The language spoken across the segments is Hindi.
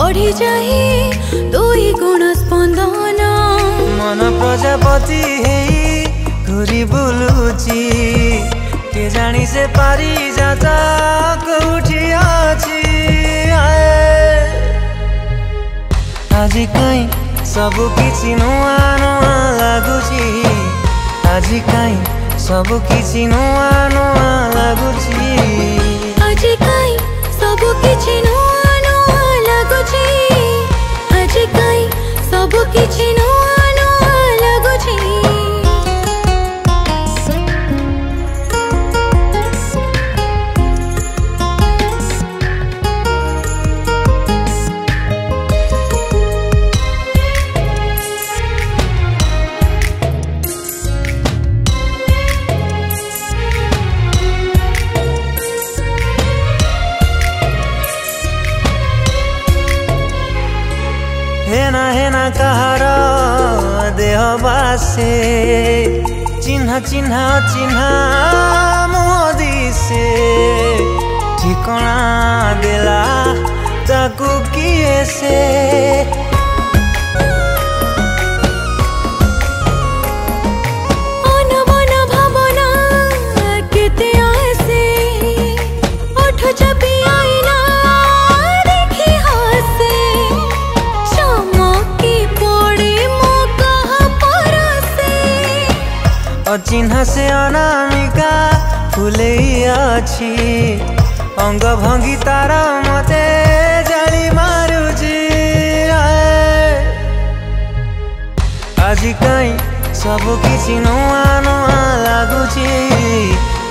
बढ़ी जाए दुई गुण स्पंदन मन प्रजापति हेई घुरी बुलुची के जानी से पारी जाता कोठी अछि आजि कहीं सबु किछि नुआ नुआ लागुची आजि कहीं सबु किछि नुआ नुआ लागुची आजि कहीं सबु किछि नुआ नुआ लागुची आजि कहीं सबु किछि नुआ नुआ लागुची हेना हेना कहार देह बासे चिन्ह चिन्ह चिन्ह मोदी से ठिकाना देला ताकू किए से अनबन भावना केते आसे ओठ चपी आईना देखी हासे चमकी पड़े मो कहा परसे अचिन्ह से अनामिका फुले अछि अंग भंगी तार मते जाली मारुची आजि कहीं सबु किछि नुआ नुआ लागुची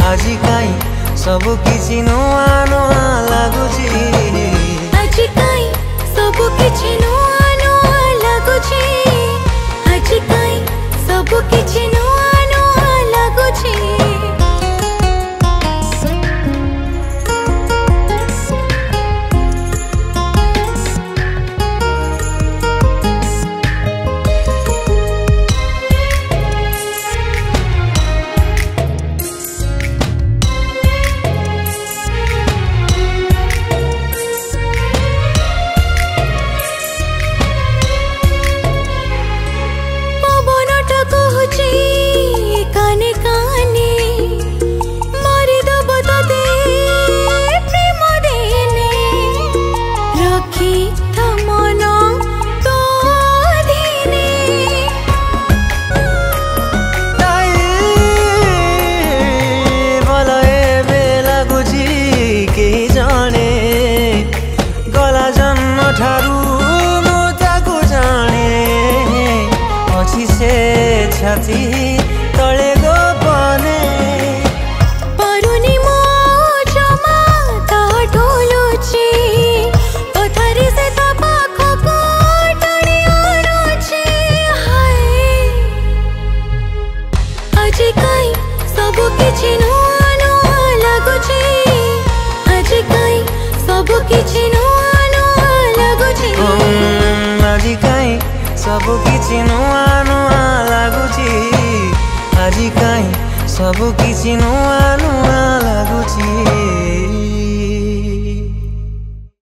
आजि कहीं सबु किछि नुआ नुआ लागुची आजि कहीं सबु किछि नुआ नुआ लागुची आजि कहीं सबु किछि नुआ नुआ लागुची काने काने मारी दब दे प्रेम देने रखी मन तो अधीने भल एबे लागुची के जाने गला जन्म ठारू मु ताकू जाने अछि से छाती तले गोपने परुनी मो जमा ता ढोलुची पथरी से ता पाखो को टणी आनुची हाय आजि कहीं सबु किछि नुआ नुआ लागुची आजि कहीं सबु किछि नुआ नुआ लागुची आजि कहीं सबु किछि नुआ नुआ लागुची आजि कहीं सबु किछि नुआ नुआ